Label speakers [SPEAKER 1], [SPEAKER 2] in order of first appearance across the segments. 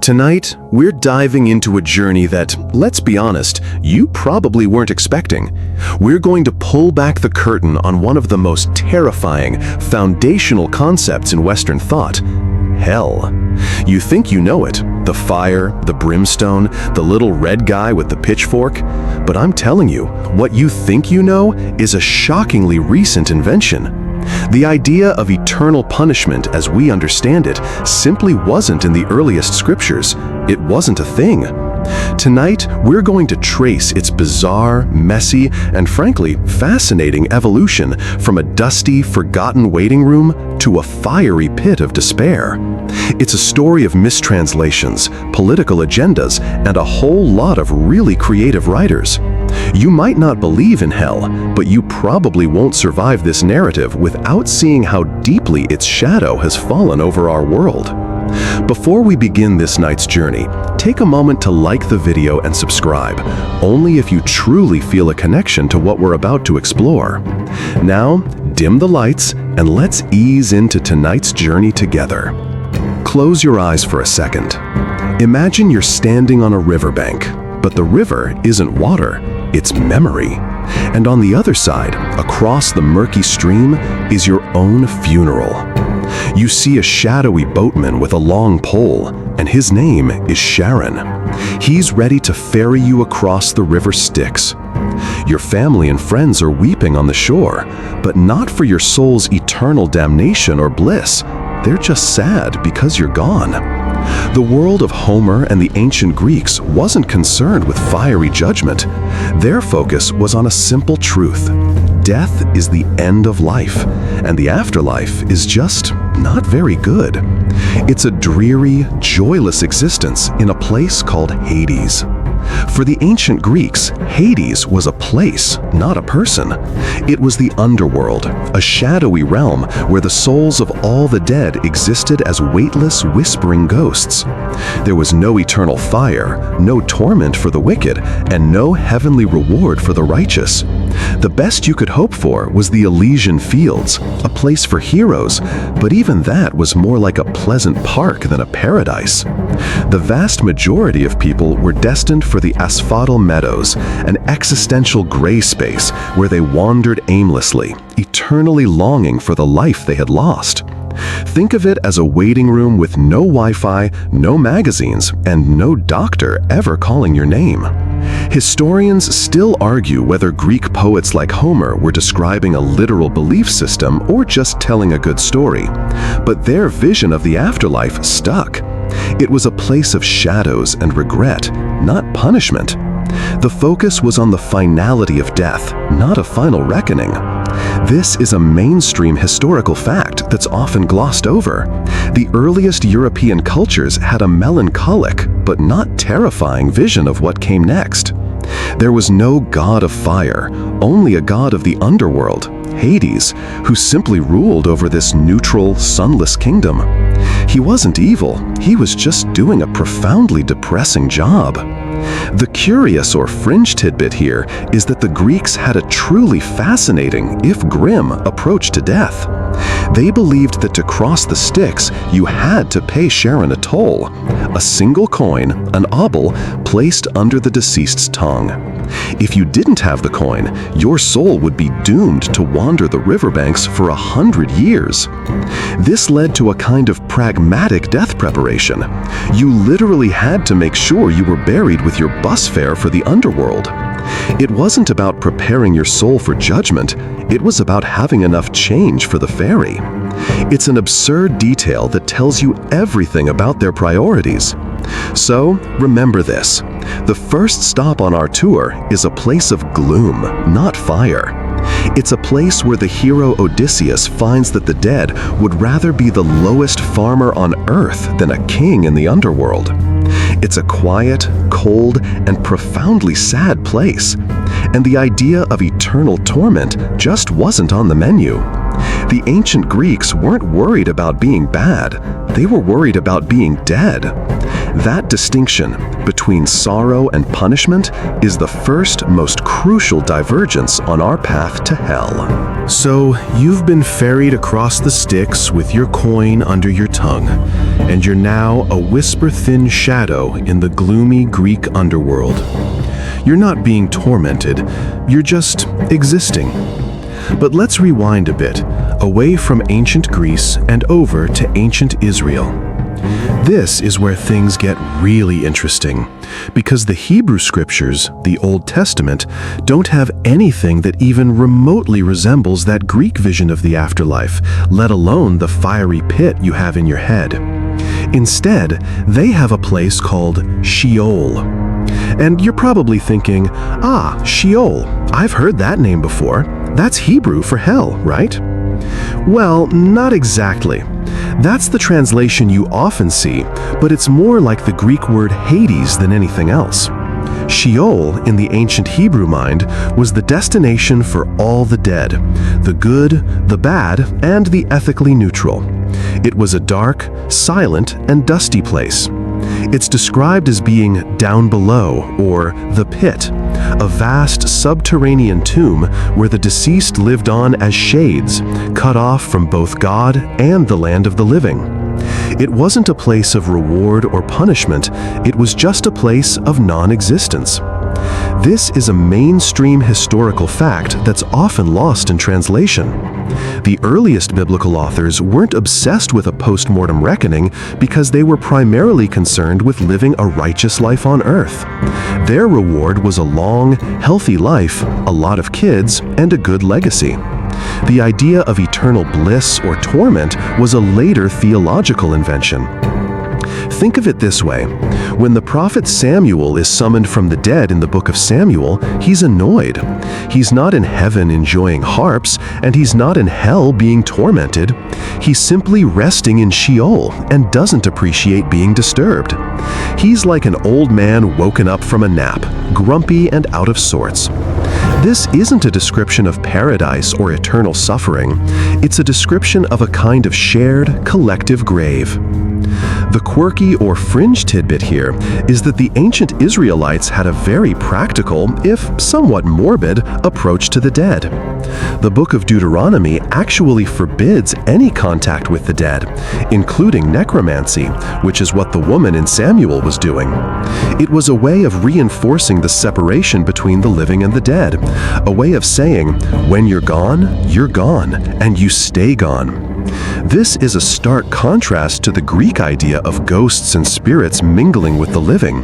[SPEAKER 1] Tonight, we're diving into a journey that, let's be honest, you probably weren't expecting. We're going to pull back the curtain on one of the most terrifying, foundational concepts in Western thought: hell. You think you know it, the fire, the brimstone, the little red guy with the pitchfork. But I'm telling you, what you think you know is a shockingly recent invention. The idea of eternal punishment as we understand it simply wasn't in the earliest scriptures. It wasn't a thing. Tonight, we're going to trace its bizarre, messy, and frankly, fascinating evolution from a dusty, forgotten waiting room to a fiery pit of despair. It's a story of mistranslations, political agendas, and a whole lot of really creative writers. You might not believe in hell, but you probably won't survive this narrative without seeing how deeply its shadow has fallen over our world. Before we begin this night's journey, take a moment to like the video and subscribe, only if you truly feel a connection to what we're about to explore. Now, dim the lights and let's ease into tonight's journey together. Close your eyes for a second. Imagine you're standing on a riverbank, but the river isn't water, it's memory. And on the other side, across the murky stream, is your own funeral. You see a shadowy boatman with a long pole, and his name is Sharon. He's ready to ferry you across the river Styx. Your family and friends are weeping on the shore, but not for your soul's eternal damnation or bliss. They're just sad because you're gone. The world of Homer and the ancient Greeks wasn't concerned with fiery judgment. Their focus was on a simple truth: death is the end of life, and the afterlife is just not very good. It's a dreary, joyless existence in a place called Hades. For the ancient Greeks, Hades was a place, not a person. It was the underworld, a shadowy realm where the souls of all the dead existed as weightless, whispering ghosts. There was no eternal fire, no torment for the wicked, and no heavenly reward for the righteous. The best you could hope for was the Elysian Fields, a place for heroes, but even that was more like a pleasant park than a paradise. The vast majority of people were destined for the asphodel meadows, an existential gray space where they wandered aimlessly, eternally longing for the life they had lost. Think of it as a waiting room with no Wi-Fi, no magazines, and no doctor ever calling your name. Historians still argue whether Greek poets like Homer were describing a literal belief system or just telling a good story, but their vision of the afterlife stuck. It was a place of shadows and regret, not punishment. The focus was on the finality of death, not a final reckoning. This is a mainstream historical fact that's often glossed over. The earliest European cultures had a melancholic, but not terrifying vision of what came next. There was no god of fire, only a god of the underworld, Hades, who simply ruled over this neutral, sunless kingdom. He wasn't evil, he was just doing a profoundly depressing job. The curious or fringe tidbit here is that the Greeks had a truly fascinating, if grim, approach to death. They believed that to cross the Styx, you had to pay Sharon a toll, a single coin, an obol, placed under the deceased's tongue. If you didn't have the coin, your soul would be doomed to wander the riverbanks for 100 years. This led to a kind of pragmatic death preparation. You literally had to make sure you were buried with your bus fare for the underworld. It wasn't about preparing your soul for judgment, it was about having enough change for the ferry. It's an absurd detail that tells you everything about their priorities. So, remember this: the first stop on our tour is a place of gloom, not fire. It's a place where the hero Odysseus finds that the dead would rather be the lowest farmer on earth than a king in the underworld. It's a quiet, cold, and profoundly sad place, and the idea of eternal torment just wasn't on the menu. The ancient Greeks weren't worried about being bad, they were worried about being dead. That distinction between sorrow and punishment is the first, most crucial divergence on our path to hell. So, you've been ferried across the Styx with your coin under your tongue, and you're now a whisper-thin shadow in the gloomy Greek underworld. You're not being tormented, you're just existing. But let's rewind a bit, away from ancient Greece and over to ancient Israel. This is where things get really interesting, because the Hebrew scriptures, the Old Testament, don't have anything that even remotely resembles that Greek vision of the afterlife, let alone the fiery pit you have in your head. Instead, they have a place called Sheol. And you're probably thinking, Sheol, I've heard that name before. That's Hebrew for hell, right? Well, not exactly. That's the translation you often see, but it's more like the Greek word Hades than anything else. Sheol, in the ancient Hebrew mind, was the destination for all the dead, the good, the bad, and the ethically neutral. It was a dark, silent, and dusty place. It's described as being down below, or the pit, a vast subterranean tomb where the deceased lived on as shades, cut off from both God and the land of the living. It wasn't a place of reward or punishment, it was just a place of non-existence. This is a mainstream historical fact that's often lost in translation. The earliest biblical authors weren't obsessed with a post-mortem reckoning because they were primarily concerned with living a righteous life on earth. Their reward was a long, healthy life, a lot of kids, and a good legacy. The idea of eternal bliss or torment was a later theological invention. Think of it this way. When the prophet Samuel is summoned from the dead in the book of Samuel, he's annoyed. He's not in heaven enjoying harps, and he's not in hell being tormented. He's simply resting in Sheol and doesn't appreciate being disturbed. He's like an old man woken up from a nap, grumpy and out of sorts. This isn't a description of paradise or eternal suffering. It's a description of a kind of shared, collective grave. The quirky or fringe tidbit here is that the ancient Israelites had a very practical, if somewhat morbid, approach to the dead. The book of Deuteronomy actually forbids any contact with the dead, including necromancy, which is what the woman in Samuel was doing. It was a way of reinforcing the separation between the living and the dead, a way of saying, when you're gone, and you stay gone. This is a stark contrast to the Greek idea of ghosts and spirits mingling with the living.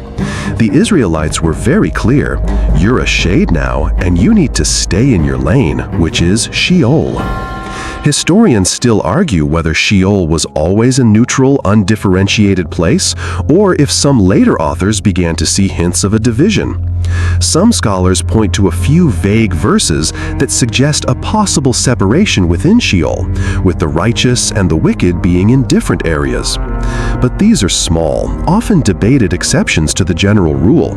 [SPEAKER 1] The Israelites were very clear, you're a shade now, and you need to stay in your lane, which is Sheol. Historians still argue whether Sheol was always a neutral, undifferentiated place, or if some later authors began to see hints of a division. Some scholars point to a few vague verses that suggest a possible separation within Sheol, with the righteous and the wicked being in different areas. But these are small, often debated exceptions to the general rule.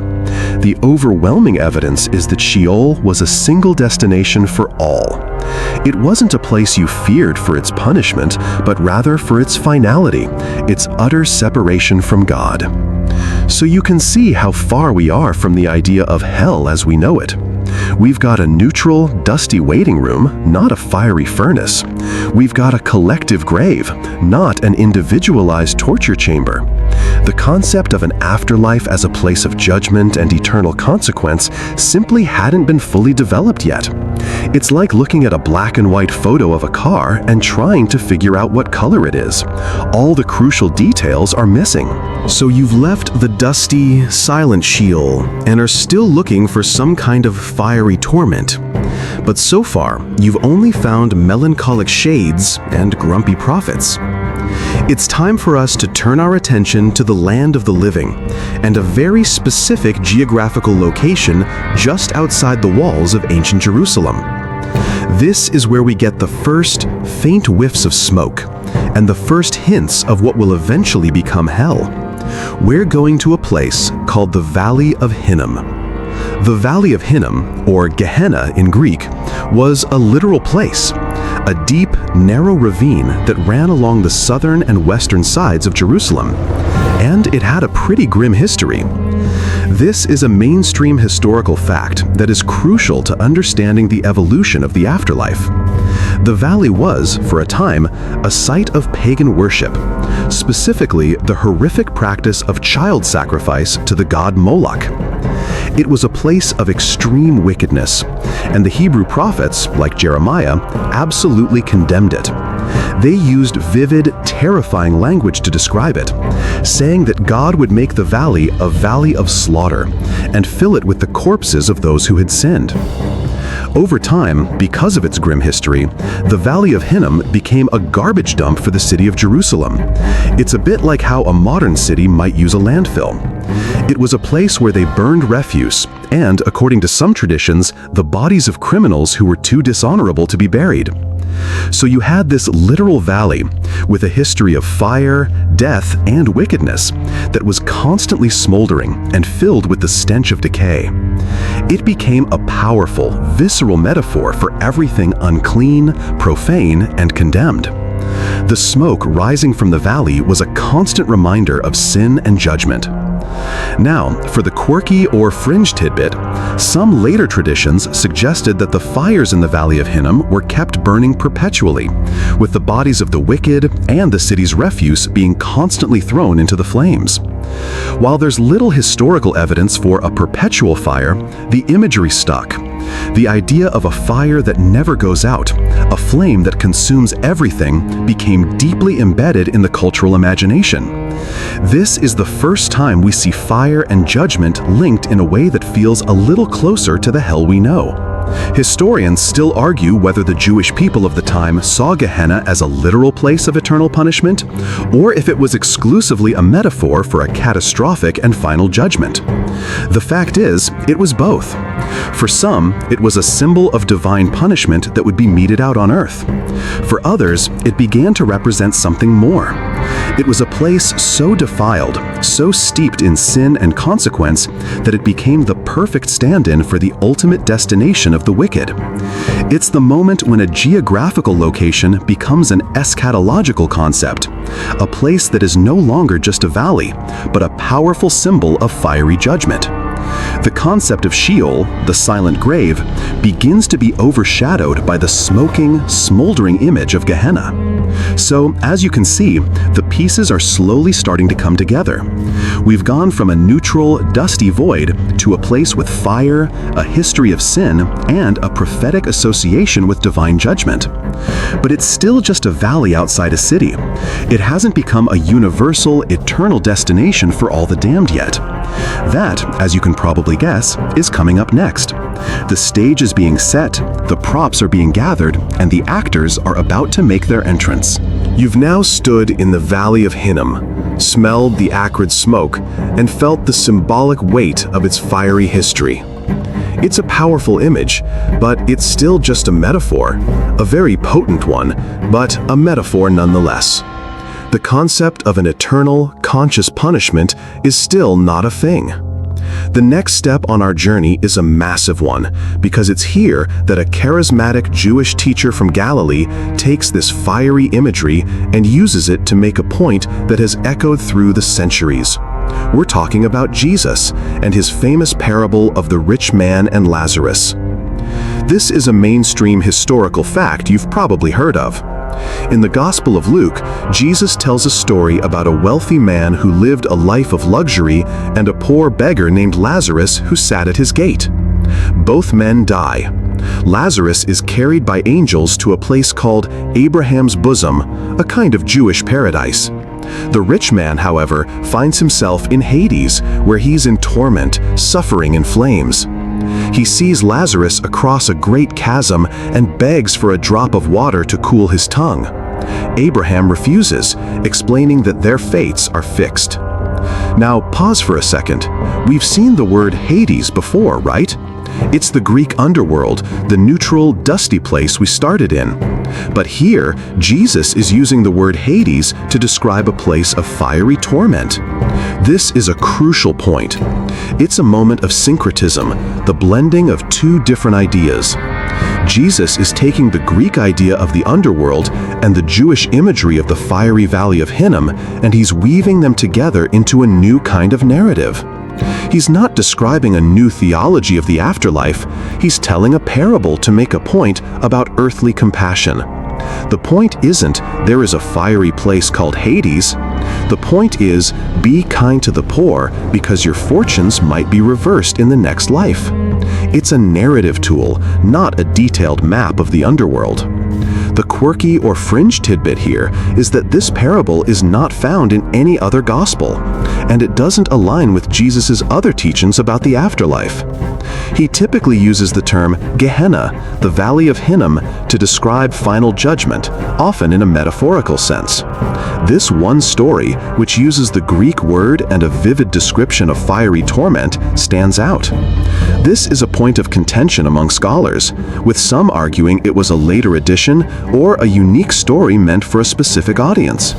[SPEAKER 1] The overwhelming evidence is that Sheol was a single destination for all. It wasn't a place you feared for its punishment, but rather for its finality, its utter separation from God. So you can see how far we are from the idea of hell as we know it. We've got a neutral, dusty waiting room, not a fiery furnace. We've got a collective grave, not an individualized torture chamber. The concept of an afterlife as a place of judgment and eternal consequence simply hadn't been fully developed yet. It's like looking at a black and white photo of a car and trying to figure out what color it is. All the crucial details are missing. So you've left the dusty, silent Sheol and are still looking for some kind of fiery torment. But so far, you've only found melancholic shades and grumpy prophets. It's time for us to turn our attention to the land of the living and a very specific geographical location just outside the walls of ancient Jerusalem. This is where we get the first faint whiffs of smoke and the first hints of what will eventually become hell. We're going to a place called the Valley of Hinnom. The Valley of Hinnom, or Gehenna in Greek, was a literal place, a deep, narrow ravine that ran along the southern and western sides of Jerusalem. and it had a pretty grim history. This is a mainstream historical fact that is crucial to understanding the evolution of the afterlife. The valley was, for a time, a site of pagan worship, specifically the horrific practice of child sacrifice to the god Moloch. It was a place of extreme wickedness, and the Hebrew prophets, like Jeremiah, absolutely condemned it. They used vivid, terrifying language to describe it, saying that God would make the valley a valley of slaughter and fill it with the corpses of those who had sinned. Over time, because of its grim history, the Valley of Hinnom became a garbage dump for the city of Jerusalem. It's a bit like how a modern city might use a landfill. It was a place where they burned refuse and, according to some traditions, the bodies of criminals who were too dishonorable to be buried. So you had this literal valley with a history of fire, death, and wickedness that was constantly smoldering and filled with the stench of decay. It became a powerful, visceral metaphor for everything unclean, profane, and condemned. The smoke rising from the valley was a constant reminder of sin and judgment. Now, for the quirky or fringe tidbit, some later traditions suggested that the fires in the Valley of Hinnom were kept burning perpetually, with the bodies of the wicked and the city's refuse being constantly thrown into the flames. While there's little historical evidence for a perpetual fire, the imagery stuck. The idea of a fire that never goes out, a flame that consumes everything, became deeply embedded in the cultural imagination. This is the first time we see fire and judgment linked in a way that feels a little closer to the hell we know. Historians still argue whether the Jewish people of the time saw Gehenna as a literal place of eternal punishment, or if it was exclusively a metaphor for a catastrophic and final judgment. The fact is, it was both. For some, it was a symbol of divine punishment that would be meted out on earth. For others, it began to represent something more. It was a place so defiled, so steeped in sin and consequence, that it became the perfect stand-in for the ultimate destination of the wicked. It's the moment when a geographical location becomes an eschatological concept, a place that is no longer just a valley, but a powerful symbol of fiery judgment. The concept of Sheol, the silent grave, begins to be overshadowed by the smoking, smoldering image of Gehenna. So, as you can see, the pieces are slowly starting to come together. We've gone from a neutral, dusty void to a place with fire, a history of sin, and a prophetic association with divine judgment. But it's still just a valley outside a city. It hasn't become a universal, eternal destination for all the damned yet. That, as you can probably guess, is coming up next. The stage is being set, the props are being gathered, and the actors are about to make their entrance. You've now stood in the Valley of Hinnom, smelled the acrid smoke, and felt the symbolic weight of its fiery history. It's a powerful image, but it's still just a metaphor, a very potent one, but a metaphor nonetheless. The concept of an eternal, conscious punishment is still not a thing. The next step on our journey is a massive one, because it's here that a charismatic Jewish teacher from Galilee takes this fiery imagery and uses it to make a point that has echoed through the centuries. We're talking about Jesus and his famous parable of the rich man and Lazarus. This is a mainstream historical fact you've probably heard of. In the Gospel of Luke, Jesus tells a story about a wealthy man who lived a life of luxury and a poor beggar named Lazarus who sat at his gate. Both men die. Lazarus is carried by angels to a place called Abraham's bosom, a kind of Jewish paradise. The rich man, however, finds himself in Hades, where he's in torment, suffering in flames. He sees Lazarus across a great chasm and begs for a drop of water to cool his tongue. Abraham refuses, explaining that their fates are fixed. Now, pause for a second. We've seen the word Hades before, right? It's the Greek underworld, the neutral, dusty place we started in. But here, Jesus is using the word Hades to describe a place of fiery torment. This is a crucial point. It's a moment of syncretism, the blending of two different ideas. Jesus is taking the Greek idea of the underworld and the Jewish imagery of the fiery valley of Hinnom, and he's weaving them together into a new kind of narrative. He's not describing a new theology of the afterlife, he's telling a parable to make a point about earthly compassion. The point isn't, there is a fiery place called Hades. The point is, be kind to the poor because your fortunes might be reversed in the next life. It's a narrative tool, not a detailed map of the underworld. The quirky or fringe tidbit here is that this parable is not found in any other gospel, and it doesn't align with Jesus' other teachings about the afterlife. He typically uses the term Gehenna, the Valley of Hinnom, to describe final judgment, often in a metaphorical sense. This one story, which uses the Greek word and a vivid description of fiery torment, stands out. This is a point of contention among scholars, with some arguing it was a later addition or a unique story meant for a specific audience.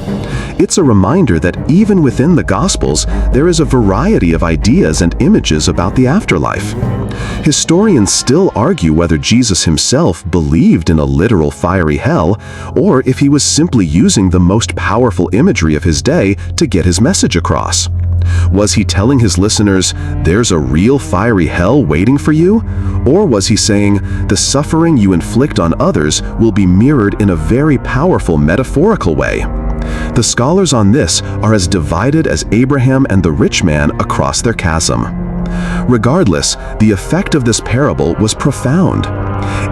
[SPEAKER 1] It's a reminder that even within the Gospels, there is a variety of ideas and images about the afterlife. Historians still argue whether Jesus himself believed in a literal fiery hell, or if he was simply using the most powerful imagery of his day to get his message across. Was he telling his listeners, there's a real fiery hell waiting for you? Or was he saying, the suffering you inflict on others will be mirrored in a very powerful metaphorical way? The scholars on this are as divided as Abraham and the rich man across their chasm. Regardless, the effect of this parable was profound.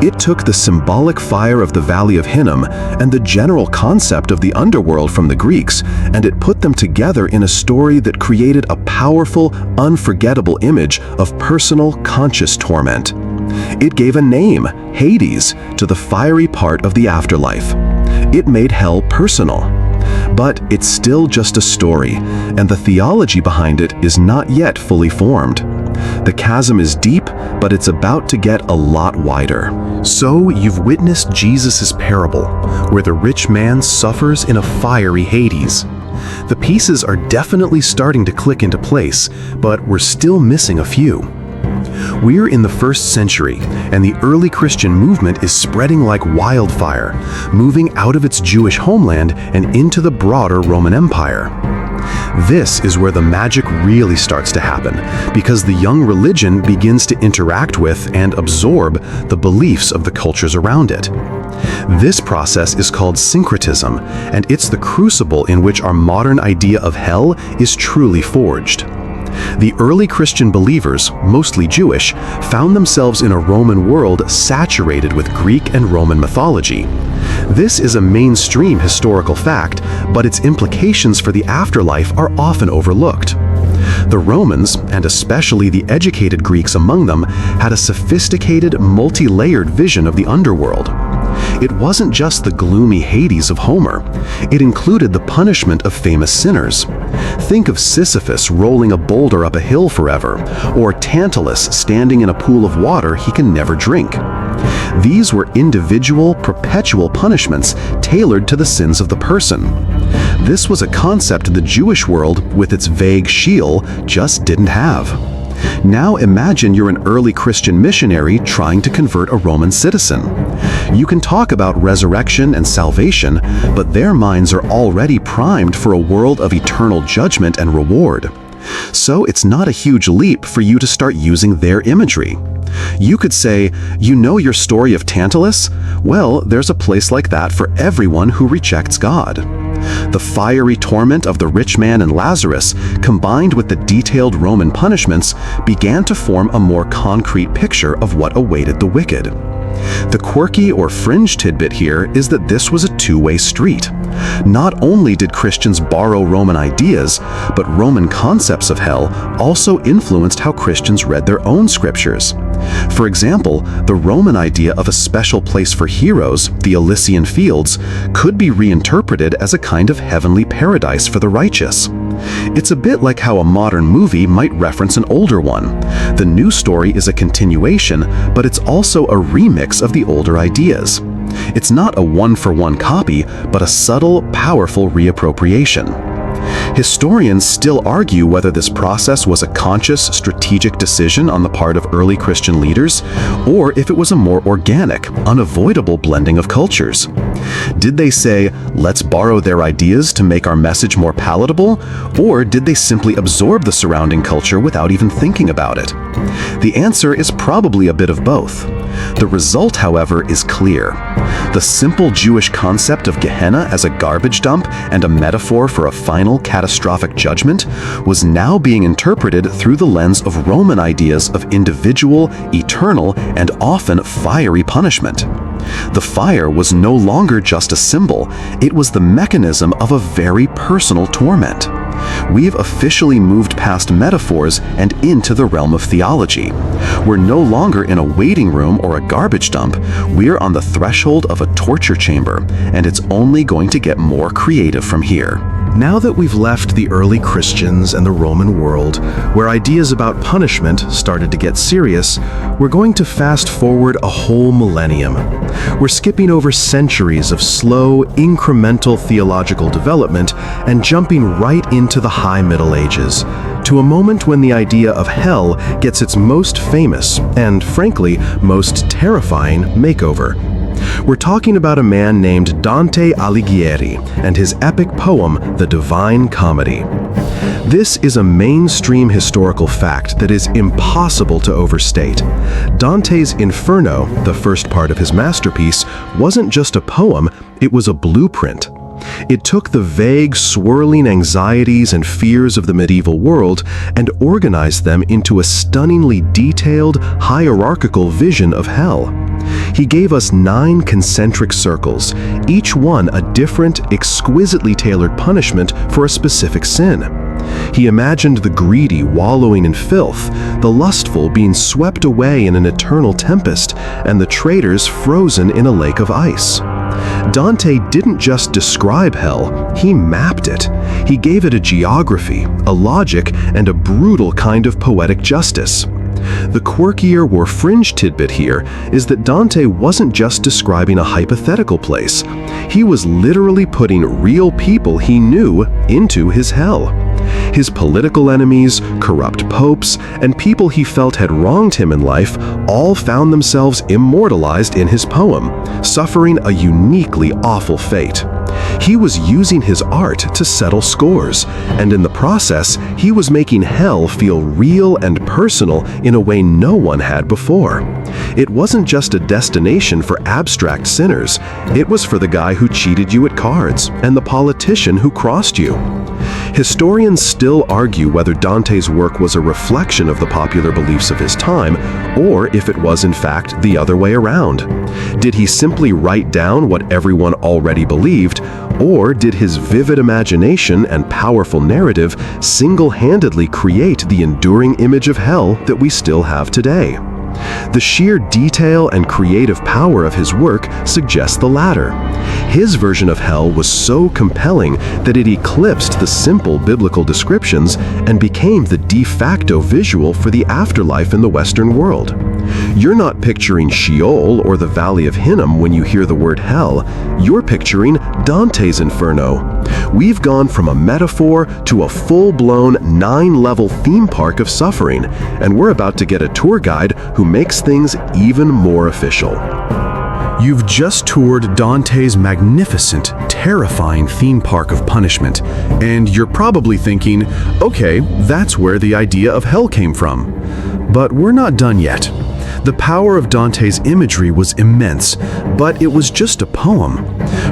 [SPEAKER 1] It took the symbolic fire of the Valley of Hinnom and the general concept of the underworld from the Greeks, and it put them together in a story that created a powerful, unforgettable image of personal, conscious torment. It gave a name, Hades, to the fiery part of the afterlife. It made hell personal. But it's still just a story, and the theology behind it is not yet fully formed. The chasm is deep, but it's about to get a lot wider. So you've witnessed Jesus' parable, where the rich man suffers in a fiery Hades. The pieces are definitely starting to click into place, but we're still missing a few. We're in the 1st century, and the early Christian movement is spreading like wildfire, moving out of its Jewish homeland and into the broader Roman Empire. This is where the magic really starts to happen, because the young religion begins to interact with and absorb the beliefs of the cultures around it. This process is called syncretism, and it's the crucible in which our modern idea of hell is truly forged. The early Christian believers, mostly Jewish, found themselves in a Roman world saturated with Greek and Roman mythology. This is a mainstream historical fact, but its implications for the afterlife are often overlooked. The Romans, and especially the educated Greeks among them, had a sophisticated, multi-layered vision of the underworld. It wasn't just the gloomy Hades of Homer. It included the punishment of famous sinners. Think of Sisyphus rolling a boulder up a hill forever, or Tantalus standing in a pool of water he can never drink. These were individual, perpetual punishments tailored to the sins of the person. This was a concept the Jewish world, with its vague Sheol, just didn't have. Now imagine you're an early Christian missionary trying to convert a Roman citizen. You can talk about resurrection and salvation, but their minds are already primed for a world of eternal judgment and reward. So it's not a huge leap for you to start using their imagery. You could say, you know your story of Tantalus? Well, there's a place like that for everyone who rejects God. The fiery torment of the rich man and Lazarus, combined with the detailed Roman punishments, began to form a more concrete picture of what awaited the wicked. The quirky or fringe tidbit here is that this was a two-way street. Not only did Christians borrow Roman ideas, but Roman concepts of hell also influenced how Christians read their own scriptures. For example, the Roman idea of a special place for heroes, the Elysian Fields, could be reinterpreted as a kind of heavenly paradise for the righteous. It's a bit like how a modern movie might reference an older one. The new story is a continuation, but it's also a remix of the older ideas. It's not a one-for-one copy, but a subtle, powerful reappropriation. Historians still argue whether this process was a conscious, strategic decision on the part of early Christian leaders, or if it was a more organic, unavoidable blending of cultures. Did they say, let's borrow their ideas to make our message more palatable, or did they simply absorb the surrounding culture without even thinking about it? The answer is probably a bit of both. The result, however, is clear. The simple Jewish concept of Gehenna as a garbage dump and a metaphor for a final catastrophic judgment was now being interpreted through the lens of Roman ideas of individual, eternal, and often fiery punishment. The fire was no longer just a symbol, it was the mechanism of a very personal torment. We've officially moved past metaphors and into the realm of theology. We're no longer in a waiting room or a garbage dump, we're on the threshold of a torture chamber, and it's only going to get more creative from here. Now that we've left the early Christians and the Roman world, where ideas about punishment started to get serious, we're going to fast forward a whole millennium. We're skipping over centuries of slow, incremental theological development and jumping right into the High Middle Ages, to a moment when the idea of hell gets its most famous and, frankly, most terrifying makeover. We're talking about a man named Dante Alighieri and his epic poem, The Divine Comedy. This is a mainstream historical fact that is impossible to overstate. Dante's Inferno, the first part of his masterpiece, wasn't just a poem, it was a blueprint. It took the vague, swirling anxieties and fears of the medieval world and organized them into a stunningly detailed, hierarchical vision of hell. He gave us 9 concentric circles, each one a different, exquisitely tailored punishment for a specific sin. He imagined the greedy wallowing in filth, the lustful being swept away in an eternal tempest, and the traitors frozen in a lake of ice. Dante didn't just describe hell, he mapped it. He gave it a geography, a logic, and a brutal kind of poetic justice. The quirkier or fringe tidbit here is that Dante wasn't just describing a hypothetical place. He was literally putting real people he knew into his hell. His political enemies, corrupt popes, and people he felt had wronged him in life all found themselves immortalized in his poem, suffering a uniquely awful fate. He was using his art to settle scores, and in the process, he was making hell feel real and personal in a way no one had before. It wasn't just a destination for abstract sinners, it was for the guy who cheated you at cards and the politician who crossed you. Historians still argue whether Dante's work was a reflection of the popular beliefs of his time, or if it was in fact the other way around. Did he simply write down what everyone already believed, or did his vivid imagination and powerful narrative single-handedly create the enduring image of hell that we still have today? The sheer detail and creative power of his work suggests the latter. His version of hell was so compelling that it eclipsed the simple biblical descriptions and became the de facto visual for the afterlife in the Western world. You're not picturing Sheol or the Valley of Hinnom when you hear the word hell, you're picturing Dante's Inferno. We've gone from a metaphor to a full-blown 9-level theme park of suffering, and we're about to get a tour guide who makes things even more official. You've just toured Dante's magnificent, terrifying theme park of punishment, and you're probably thinking, okay, that's where the idea of hell came from. But we're not done yet. The power of Dante's imagery was immense, but it was just a poem.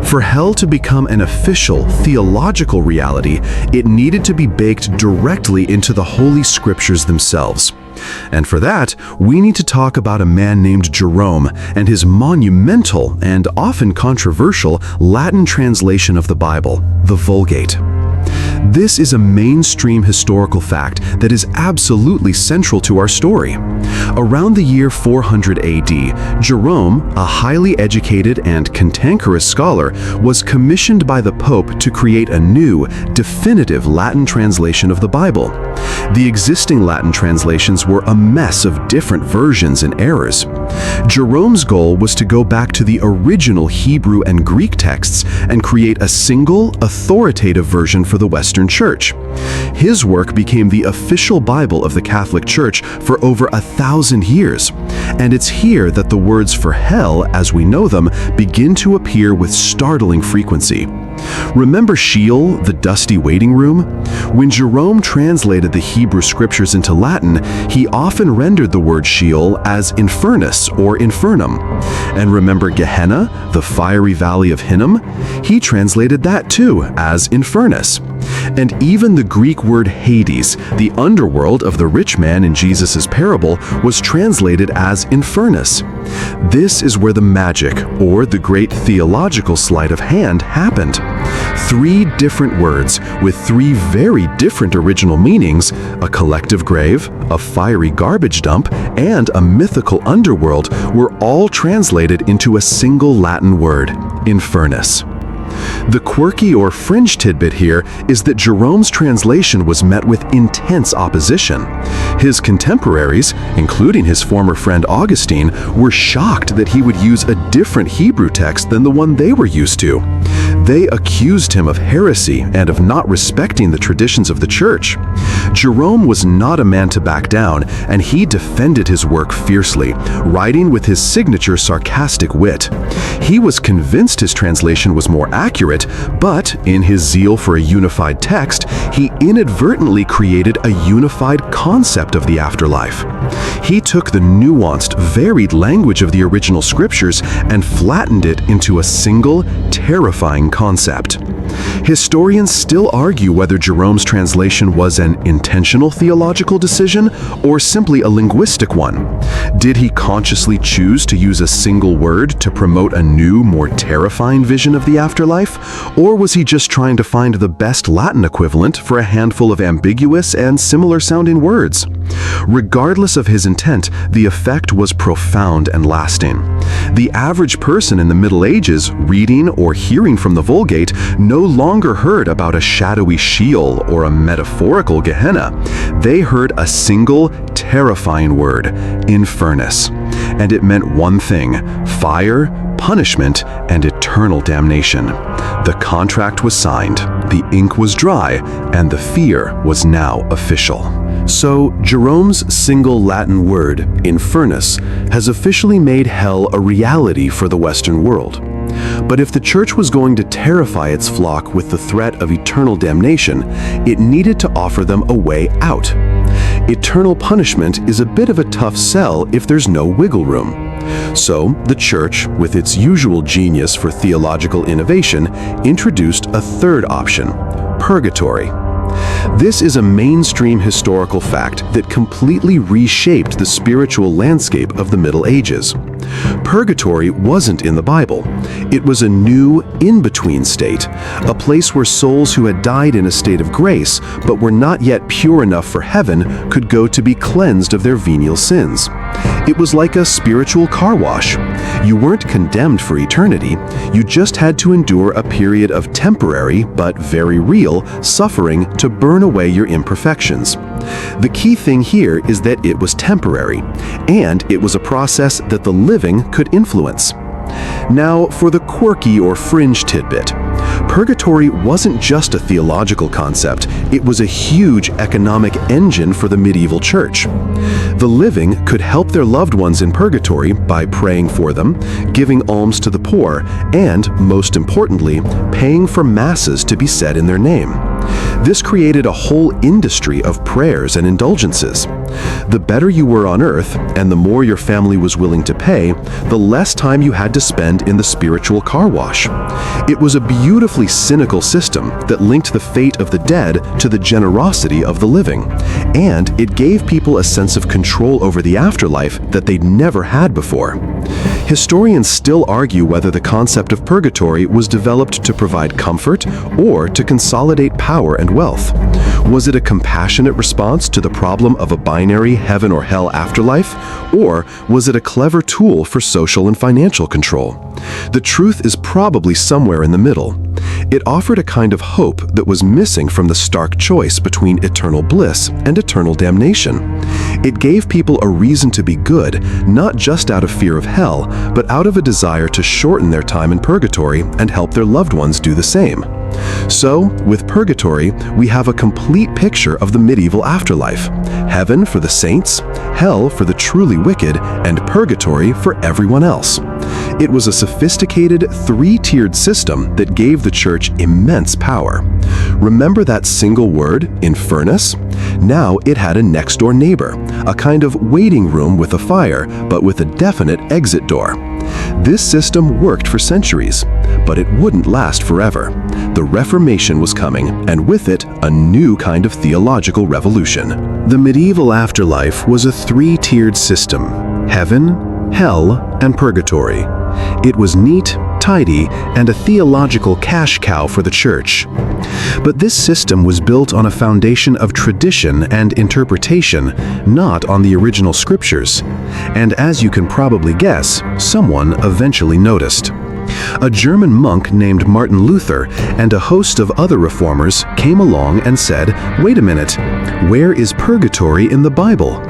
[SPEAKER 1] For hell to become an official, theological reality, it needed to be baked directly into the Holy Scriptures themselves. And for that, we need to talk about a man named Jerome and his monumental and often controversial Latin translation of the Bible, the Vulgate. This is a mainstream historical fact that is absolutely central to our story. Around the year 400 AD, Jerome, a highly educated and cantankerous scholar, was commissioned by the Pope to create a new, definitive Latin translation of the Bible. The existing Latin translations were a mess of different versions and errors. Jerome's goal was to go back to the original Hebrew and Greek texts and create a single, authoritative version for the Western Church. His work became the official Bible of the Catholic Church for over 1,000 years, and it's here that the words for hell, as we know them, begin to appear with startling frequency. Remember Sheol, the dusty waiting room? When Jerome translated the Hebrew scriptures into Latin, he often rendered the word Sheol as infernus or infernum. And remember Gehenna, the fiery valley of Hinnom? He translated that too as infernus. And even the Greek word Hades, the underworld of the rich man in Jesus' parable, was translated as infernus. This is where the magic, or the great theological sleight of hand, happened. 3 different words with 3 very different original meanings, a collective grave, a fiery garbage dump, and a mythical underworld, were all translated into a single Latin word, infernus. The quirky or fringe tidbit here is that Jerome's translation was met with intense opposition. His contemporaries, including his former friend Augustine, were shocked that he would use a different Hebrew text than the one they were used to. They accused him of heresy and of not respecting the traditions of the church. Jerome was not a man to back down, and he defended his work fiercely, writing with his signature sarcastic wit. He was convinced his translation was more accurate, but in his zeal for a unified text, he inadvertently created a unified concept of the afterlife. He took the nuanced, varied language of the original scriptures and flattened it into a single, terrifying concept. Historians still argue whether Jerome's translation was an intentional theological decision or simply a linguistic one. Did he consciously choose to use a single word to promote a new, more terrifying vision of the afterlife? Or was he just trying to find the best Latin equivalent for a handful of ambiguous and similar-sounding words? Regardless of his intent, the effect was profound and lasting. The average person in the Middle Ages, reading or hearing from the Vulgate, no longer heard about a shadowy Sheol or a metaphorical Gehenna. They heard a single, terrifying word, infernus. And it meant one thing: fire, punishment, and eternal damnation. The contract was signed, the ink was dry, and the fear was now official. So, Jerome's single Latin word, infernus, has officially made hell a reality for the Western world. But if the church was going to terrify its flock with the threat of eternal damnation, it needed to offer them a way out. Eternal punishment is a bit of a tough sell if there's no wiggle room. So, the church, with its usual genius for theological innovation, introduced a third option: purgatory. This is a mainstream historical fact that completely reshaped the spiritual landscape of the Middle Ages. Purgatory wasn't in the Bible. It was a new, in-between state, a place where souls who had died in a state of grace but were not yet pure enough for heaven could go to be cleansed of their venial sins. It was like a spiritual car wash. You weren't condemned for eternity, you just had to endure a period of temporary, but very real, suffering to burn away your imperfections. The key thing here is that it was temporary, and it was a process that the living could influence. Now, for the quirky or fringe tidbit. Purgatory wasn't just a theological concept, it was a huge economic engine for the medieval church. The living could help their loved ones in purgatory by praying for them, giving alms to the poor, and, most importantly, paying for masses to be said in their name. This created a whole industry of prayers and indulgences. The better you were on earth, and the more your family was willing to pay, the less time you had to spend in the spiritual car wash. It was a beautifully cynical system that linked the fate of the dead to the generosity of the living, and it gave people a sense of control over the afterlife that they'd never had before. Historians still argue whether the concept of purgatory was developed to provide comfort or to consolidate power and wealth. Was it a compassionate response to the problem of a binary heaven or hell afterlife, or was it a clever tool for social and financial control? The truth is probably somewhere in the middle. It offered a kind of hope that was missing from the stark choice between eternal bliss and eternal damnation. It gave people a reason to be good, not just out of fear of hell, but out of a desire to shorten their time in purgatory and help their loved ones do the same. So, with purgatory, we have a complete picture of the medieval afterlife. Heaven for the saints, hell for the truly wicked, and purgatory for everyone else. It was a sophisticated, three-tiered system that gave the church immense power. Remember that single word, infernus? Now it had a next-door neighbor, a kind of waiting room with a fire, but with a definite exit door. This system worked for centuries, but it wouldn't last forever. The Reformation was coming, and with it, a new kind of theological revolution. The medieval afterlife was a three-tiered system: heaven, hell, and purgatory. It was neat, tidy, and a theological cash cow for the church. But this system was built on a foundation of tradition and interpretation, not on the original scriptures. And as you can probably guess, someone eventually noticed. A German monk named Martin Luther and a host of other reformers came along and said, "Wait a minute, where is purgatory in the Bible?"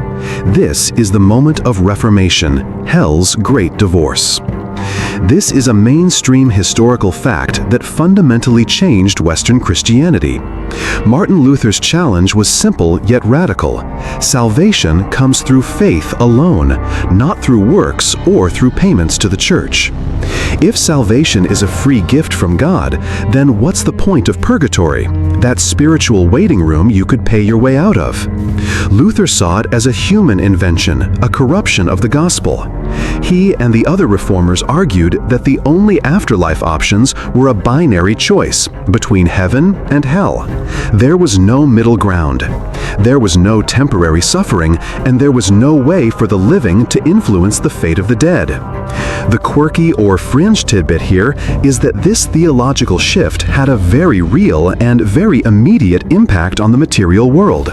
[SPEAKER 1] This is the moment of Reformation, hell's great divorce. This is a mainstream historical fact that fundamentally changed Western Christianity. Martin Luther's challenge was simple yet radical. Salvation comes through faith alone, not through works or through payments to the church. If salvation is a free gift from God, then what's the point of purgatory, that spiritual waiting room you could pay your way out of? Luther saw it as a human invention, a corruption of the gospel. He and the other reformers argued that the only afterlife options were a binary choice between heaven and hell. There was no middle ground. There was no temporary suffering, and there was no way for the living to influence the fate of the dead. The quirky or fringe tidbit here is that this theological shift had a very real and very immediate impact on the material world.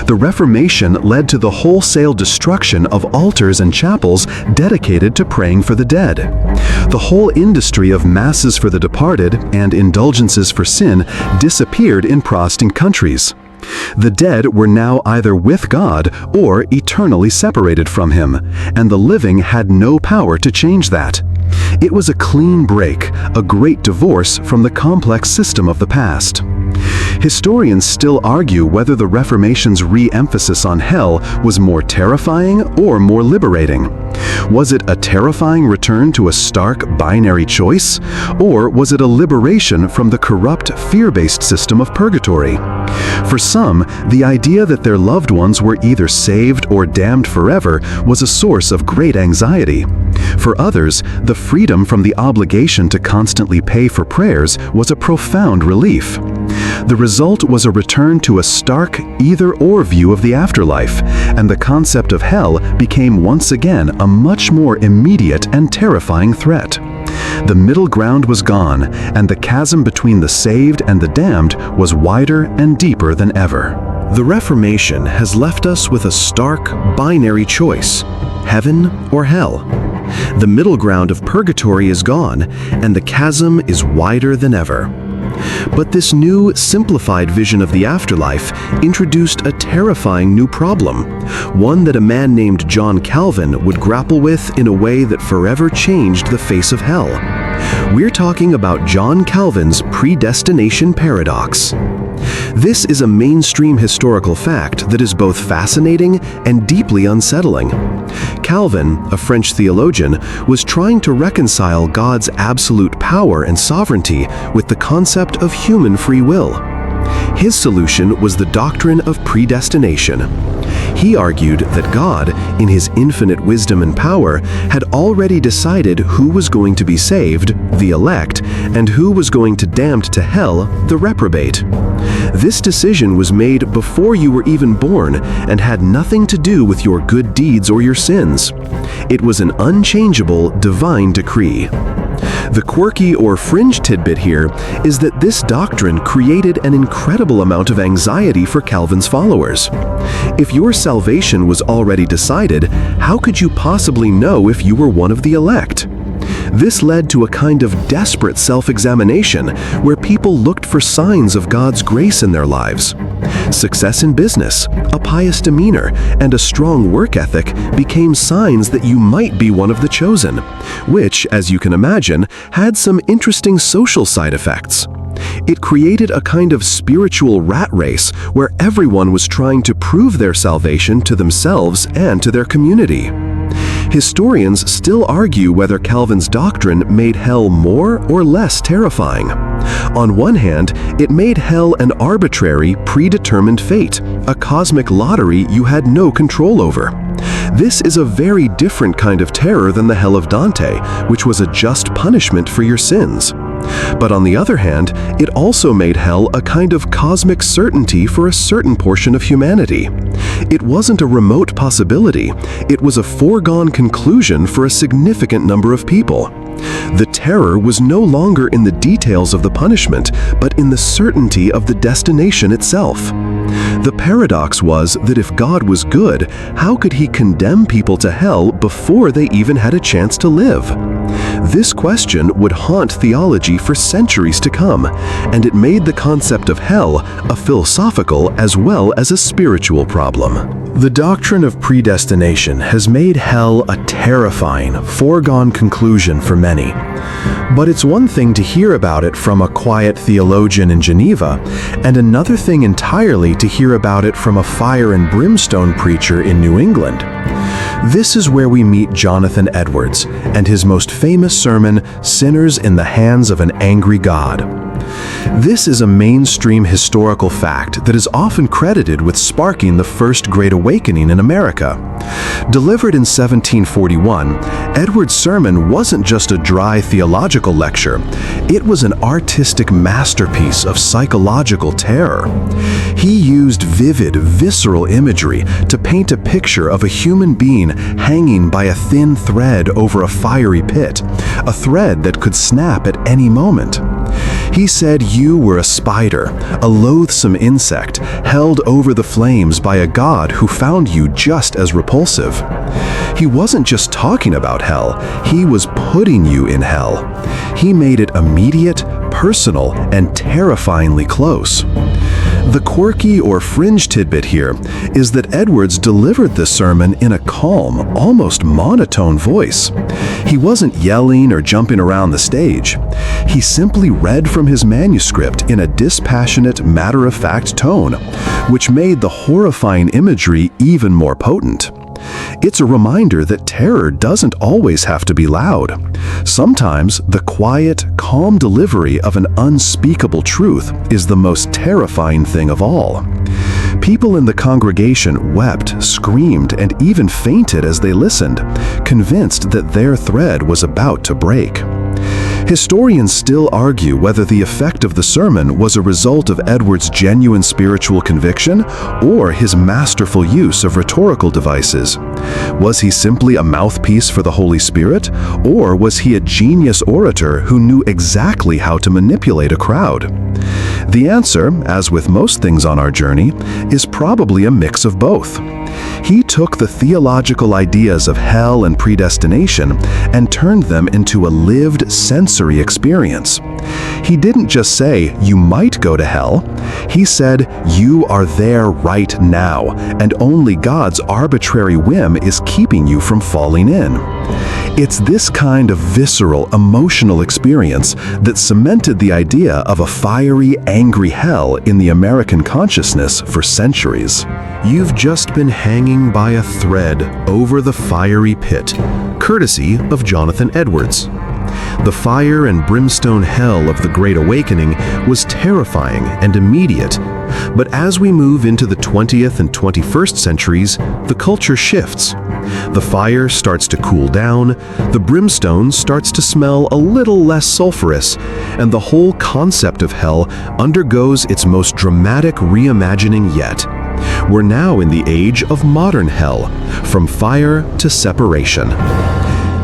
[SPEAKER 1] The Reformation led to the wholesale destruction of altars and chapels dedicated to praying for the dead. The whole industry of masses for the departed and indulgences for sin disappeared in Protestant countries. The dead were now either with God or eternally separated from Him, and the living had no power to change that. It was a clean break, a great divorce from the complex system of the past. Historians still argue whether the Reformation's re-emphasis on hell was more terrifying or more liberating. Was it a terrifying return to a stark binary choice, or was it a liberation from the corrupt, fear-based system of purgatory? For some, the idea that their loved ones were either saved or damned forever was a source of great anxiety. For others, the freedom from the obligation to constantly pay for prayers was a profound relief. The result was a return to a stark either-or view of the afterlife, and the concept of hell became once again a much more immediate and terrifying threat. The middle ground was gone, and the chasm between the saved and the damned was wider and deeper than ever. The Reformation has left us with a stark, binary choice: heaven or hell. The middle ground of purgatory is gone, and the chasm is wider than ever. But this new, simplified vision of the afterlife introduced a terrifying new problem, one that a man named John Calvin would grapple with in a way that forever changed the face of hell. We're talking about John Calvin's predestination paradox. This is a mainstream historical fact that is both fascinating and deeply unsettling. Calvin, a French theologian, was trying to reconcile God's absolute power and sovereignty with the concept of human free will. His solution was the doctrine of predestination. He argued that God, in His infinite wisdom and power, had already decided who was going to be saved, the elect, and who was going to damned to hell, the reprobate. This decision was made before you were even born and had nothing to do with your good deeds or your sins. It was an unchangeable divine decree. The quirky or fringe tidbit here is that this doctrine created an incredible amount of anxiety for Calvin's followers. If your salvation was already decided, how could you possibly know if you were one of the elect? This led to a kind of desperate self-examination where people looked for signs of God's grace in their lives. Success in business, a pious demeanor, and a strong work ethic became signs that you might be one of the chosen, which, as you can imagine, had some interesting social side effects. It created a kind of spiritual rat race where everyone was trying to prove their salvation to themselves and to their community. Historians still argue whether Calvin's doctrine made hell more or less terrifying. On one hand, it made hell an arbitrary, predetermined fate, a cosmic lottery you had no control over. This is a very different kind of terror than the hell of Dante, which was a just punishment for your sins. But on the other hand, it also made hell a kind of cosmic certainty for a certain portion of humanity. It wasn't a remote possibility, it was a foregone conclusion for a significant number of people. The terror was no longer in the details of the punishment, but in the certainty of the destination itself. The paradox was that if God was good, how could he condemn people to hell before they even had a chance to live? This question would haunt theology for centuries to come, and it made the concept of hell a philosophical as well as a spiritual problem. The doctrine of predestination has made hell a terrifying, foregone conclusion for many. But it's one thing to hear about it from a quiet theologian in Geneva, and another thing entirely to hear about it from a fire-and-brimstone preacher in New England. This is where we meet Jonathan Edwards and his most famous sermon, Sinners in the Hands of an Angry God. This is a mainstream historical fact that is often credited with sparking the First Great Awakening in America. Delivered in 1741, Edwards' sermon wasn't just a dry theological lecture, it was an artistic masterpiece of psychological terror. He used vivid, visceral imagery to paint a picture of a human being hanging by a thin thread over a fiery pit, a thread that could snap at any moment. He said you were a spider, a loathsome insect, held over the flames by a God who found you just as repulsive. He wasn't just talking about hell, he was putting you in hell. He made it immediate, personal, and terrifyingly close. The quirky or fringe tidbit here is that Edwards delivered the sermon in a calm, almost monotone voice. He wasn't yelling or jumping around the stage. He simply read from his manuscript in a dispassionate, matter-of-fact tone, which made the horrifying imagery even more potent. It's a reminder that terror doesn't always have to be loud. Sometimes the quiet, calm delivery of an unspeakable truth is the most terrifying thing of all. People in the congregation wept, screamed, and even fainted as they listened, convinced that their thread was about to break. Historians still argue whether the effect of the sermon was a result of Edwards' genuine spiritual conviction or his masterful use of rhetorical devices. Was he simply a mouthpiece for the Holy Spirit, or was he a genius orator who knew exactly how to manipulate a crowd? The answer, as with most things on our journey, is probably a mix of both. He took the theological ideas of hell and predestination and turned them into a lived sensory experience. He didn't just say, you might go to hell. He said, you are there right now, and only God's arbitrary whim is keeping you from falling in. It's this kind of visceral, emotional experience that cemented the idea of a fiery, angry hell in the American consciousness for centuries. You've just been hanging by a thread over the fiery pit, courtesy of Jonathan Edwards. The fire and brimstone hell of the Great Awakening was terrifying and immediate, but as we move into the 20th and 21st centuries, the culture shifts. The fire starts to cool down, the brimstone starts to smell a little less sulfurous, and the whole concept of hell undergoes its most dramatic reimagining yet. We're now in the age of modern hell, from fire to separation.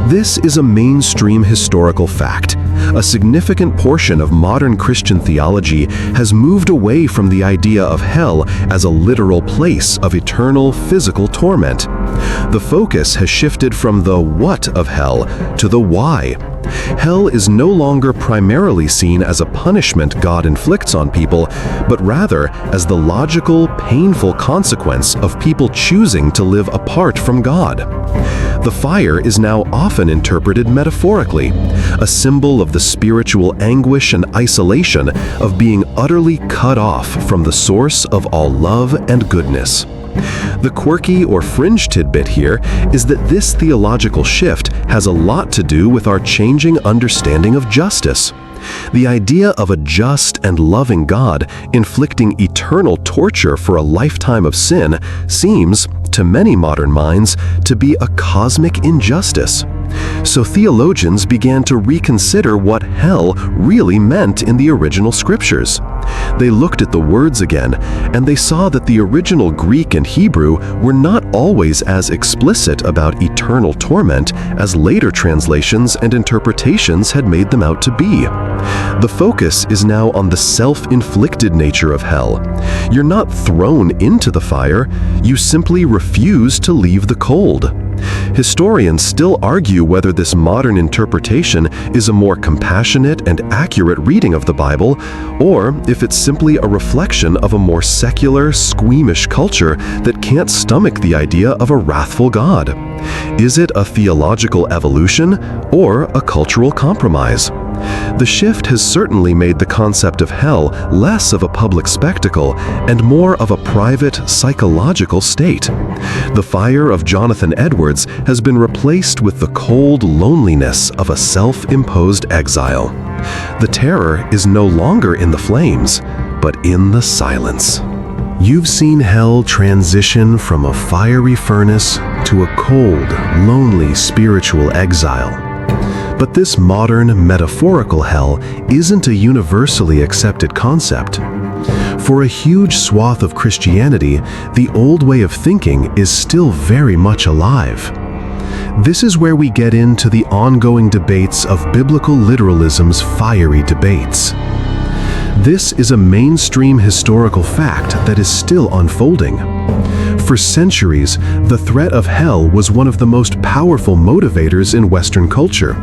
[SPEAKER 1] This is a mainstream historical fact. A significant portion of modern Christian theology has moved away from the idea of hell as a literal place of eternal physical torment. The focus has shifted from the what of hell to the why. Hell is no longer primarily seen as a punishment God inflicts on people, but rather as the logical, painful consequence of people choosing to live apart from God. The fire is now often interpreted metaphorically, a symbol of the spiritual anguish and isolation of being utterly cut off from the source of all love and goodness. The quirky or fringe tidbit here is that this theological shift has a lot to do with our changing understanding of justice. The idea of a just and loving God inflicting eternal torture for a lifetime of sin seems, to many modern minds, to be a cosmic injustice. So theologians began to reconsider what hell really meant in the original scriptures. They looked at the words again, and they saw that the original Greek and Hebrew were not always as explicit about eternal torment as later translations and interpretations had made them out to be. The focus is now on the self-inflicted nature of hell. You're not thrown into the fire, you simply refuse to leave the cold. Historians still argue whether this modern interpretation is a more compassionate and accurate reading of the Bible, or if it's simply a reflection of a more secular, squeamish culture that can't stomach the idea of a wrathful God. Is it a theological evolution or a cultural compromise? The shift has certainly made the concept of hell less of a public spectacle and more of a private, psychological state. The fire of Jonathan Edwards has been replaced with the cold loneliness of a self-imposed exile. The terror is no longer in the flames, but in the silence. You've seen hell transition from a fiery furnace to a cold, lonely spiritual exile. But this modern, metaphorical hell isn't a universally accepted concept. For a huge swath of Christianity, the old way of thinking is still very much alive. This is where we get into the ongoing debates of biblical literalism's fiery debates. This is a mainstream historical fact that is still unfolding. For centuries, the threat of hell was one of the most powerful motivators in Western culture.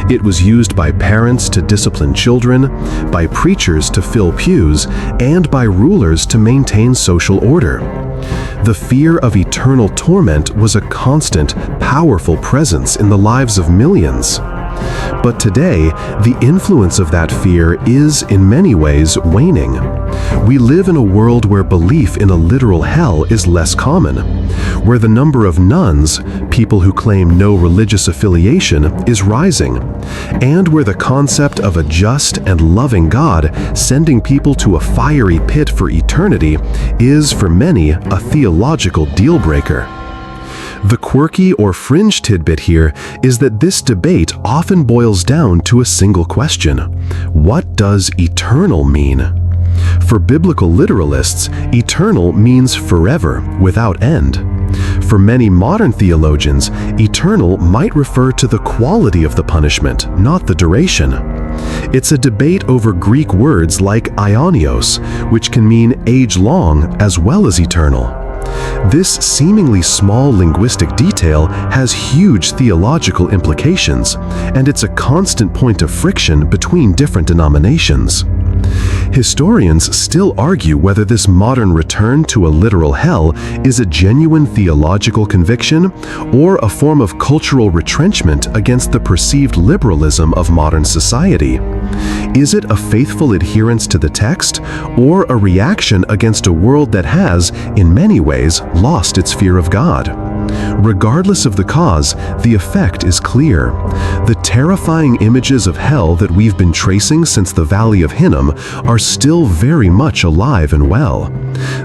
[SPEAKER 1] It was used by parents to discipline children, by preachers to fill pews, and by rulers to maintain social order. The fear of eternal torment was a constant, powerful presence in the lives of millions. But today, the influence of that fear is, in many ways, waning. We live in a world where belief in a literal hell is less common, where the number of nones, people who claim no religious affiliation, is rising, and where the concept of a just and loving God sending people to a fiery pit for eternity is, for many, a theological deal-breaker. The quirky or fringe tidbit here is that this debate often boils down to a single question: what does eternal mean? For biblical literalists, eternal means forever, without end. For many modern theologians, eternal might refer to the quality of the punishment, not the duration. It's a debate over Greek words like aionios, which can mean age-long as well as eternal. This seemingly small linguistic detail has huge theological implications, and it's a constant point of friction between different denominations. Historians still argue whether this modern return to a literal hell is a genuine theological conviction or a form of cultural retrenchment against the perceived liberalism of modern society. Is it a faithful adherence to the text or a reaction against a world that has, in many ways, lost its fear of God? Regardless of the cause, the effect is clear. The terrifying images of hell that we've been tracing since the Valley of Hinnom are still very much alive and well.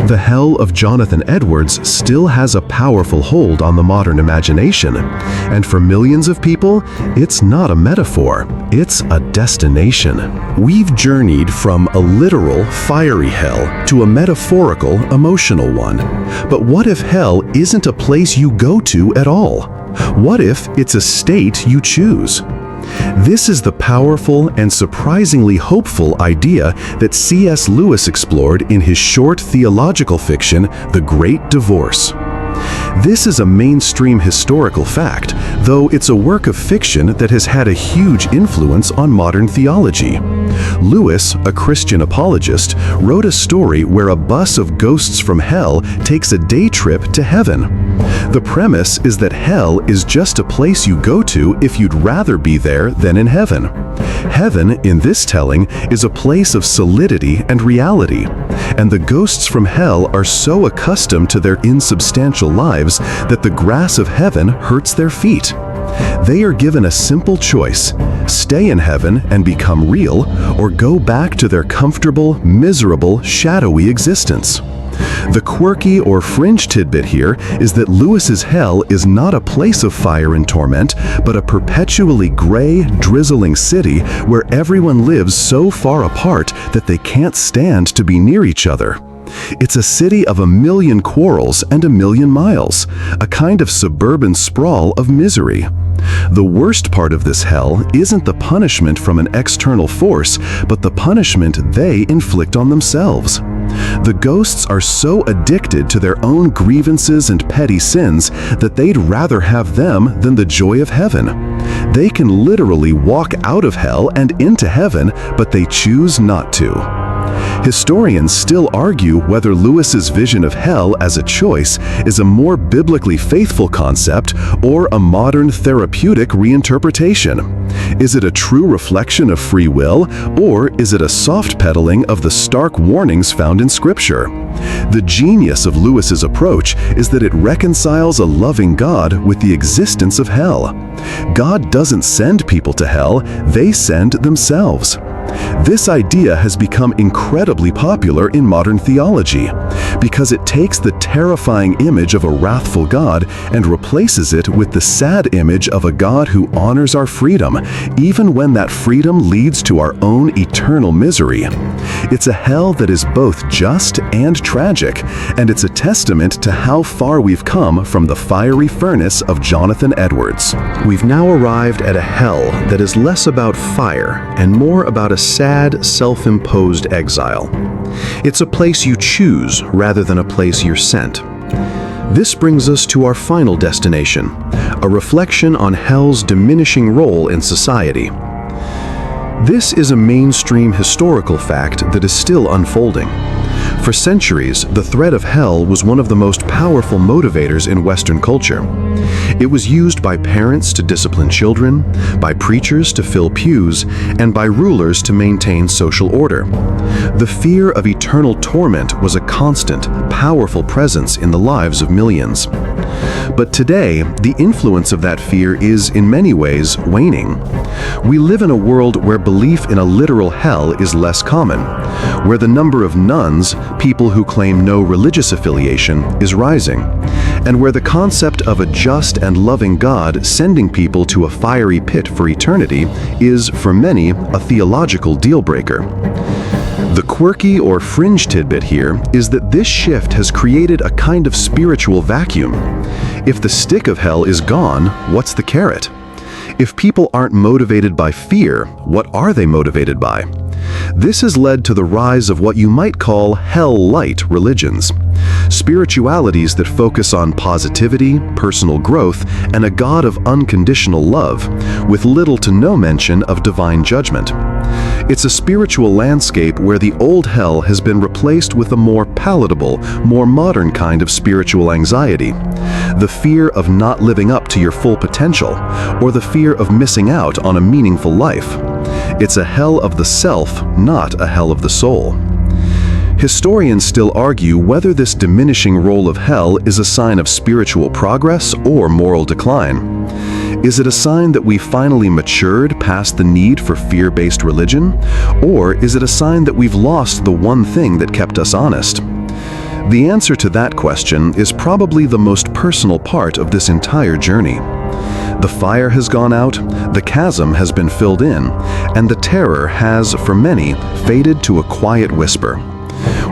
[SPEAKER 1] The hell of Jonathan Edwards still has a powerful hold on the modern imagination, and for millions of people, it's not a metaphor, it's a destination. We've journeyed from a literal, fiery hell to a metaphorical, emotional one. But what if hell isn't a place you go to at all? What if it's a state you choose? This is the powerful and surprisingly hopeful idea that C.S. Lewis explored in his short theological fiction, The Great Divorce. This is a mainstream historical fact, though it's a work of fiction that has had a huge influence on modern theology. Lewis, a Christian apologist, wrote a story where a bus of ghosts from hell takes a day trip to heaven. The premise is that hell is just a place you go to if you'd rather be there than in heaven. Heaven, in this telling, is a place of solidity and reality, and the ghosts from hell are so accustomed to their insubstantial lives that the grass of heaven hurts their feet. They are given a simple choice: stay in heaven and become real, or go back to their comfortable, miserable, shadowy existence. The quirky or fringe tidbit here is that Lewis's hell is not a place of fire and torment, but a perpetually gray, drizzling city where everyone lives so far apart that they can't stand to be near each other. It's a city of 1,000,000 quarrels and 1,000,000 miles, a kind of suburban sprawl of misery. The worst part of this hell isn't the punishment from an external force, but the punishment they inflict on themselves. The ghosts are so addicted to their own grievances and petty sins that they'd rather have them than the joy of heaven. They can literally walk out of hell and into heaven, but they choose not to. Historians still argue whether Lewis's vision of hell as a choice is a more biblically faithful concept or a modern therapeutic reinterpretation. Is it a true reflection of free will, or is it a soft pedaling of the stark warnings found in Scripture? The genius of Lewis's approach is that it reconciles a loving God with the existence of hell. God doesn't send people to hell, they send themselves. This idea has become incredibly popular in modern theology because it takes the terrifying image of a wrathful God and replaces it with the sad image of a God who honors our freedom, even when that freedom leads to our own eternal misery. It's a hell that is both just and tragic, and it's a testament to how far we've come from the fiery furnace of Jonathan Edwards. We've now arrived at a hell that is less about fire and more about a sad, self-imposed exile. It's a place you choose rather than a place you're sent. This brings us to our final destination, a reflection on hell's diminishing role in society. This is a mainstream historical fact that is still unfolding. For centuries, the threat of hell was one of the most powerful motivators in Western culture. It was used by parents to discipline children, by preachers to fill pews, and by rulers to maintain social order. The fear of eternal torment was a constant, powerful presence in the lives of millions. But today, the influence of that fear is, in many ways, waning. We live in a world where belief in a literal hell is less common, where the number of nuns, people who claim no religious affiliation, is rising, and where the concept of a just and loving God sending people to a fiery pit for eternity is, for many, a theological deal-breaker. The quirky or fringe tidbit here is that this shift has created a kind of spiritual vacuum. If the stick of hell is gone, what's the carrot? If people aren't motivated by fear, what are they motivated by? This has led to the rise of what you might call hell-light religions. Spiritualities that focus on positivity, personal growth, and a God of unconditional love, with little to no mention of divine judgment. It's a spiritual landscape where the old hell has been replaced with a more palatable, more modern kind of spiritual anxiety. The fear of not living up to your full potential, or the fear of missing out on a meaningful life. It's a hell of the self, not a hell of the soul. Historians still argue whether this diminishing role of hell is a sign of spiritual progress or moral decline. Is it a sign that we finally matured past the need for fear-based religion? Or is it a sign that we've lost the one thing that kept us honest? The answer to that question is probably the most personal part of this entire journey. The fire has gone out, the chasm has been filled in, and the terror has, for many, faded to a quiet whisper.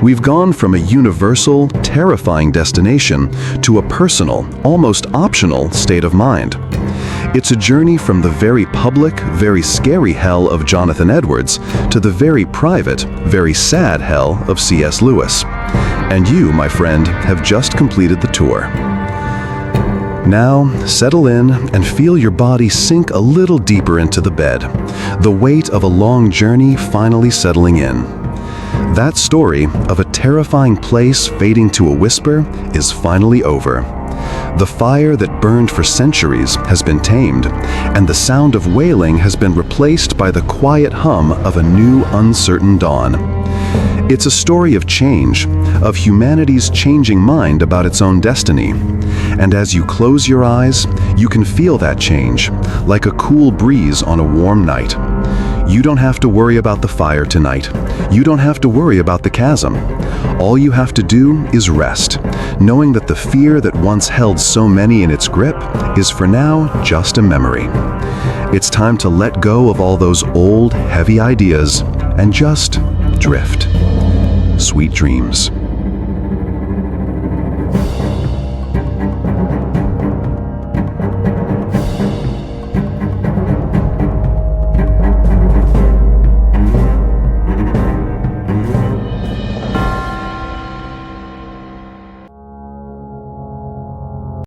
[SPEAKER 1] We've gone from a universal, terrifying destination to a personal, almost optional state of mind. It's a journey from the very public, very scary hell of Jonathan Edwards to the very private, very sad hell of C.S. Lewis. And you, my friend, have just completed the tour. Now, settle in and feel your body sink a little deeper into the bed, the weight of a long journey finally settling in. That story of a terrifying place fading to a whisper is finally over. The fire that burned for centuries has been tamed, and the sound of wailing has been replaced by the quiet hum of a new, uncertain dawn. It's a story of change, of humanity's changing mind about its own destiny. And as you close your eyes, you can feel that change, like a cool breeze on a warm night. You don't have to worry about the fire tonight. You don't have to worry about the chasm. All you have to do is rest, knowing that the fear that once held so many in its grip is for now just a memory. It's time to let go of all those old, heavy ideas and just drift. Sweet dreams.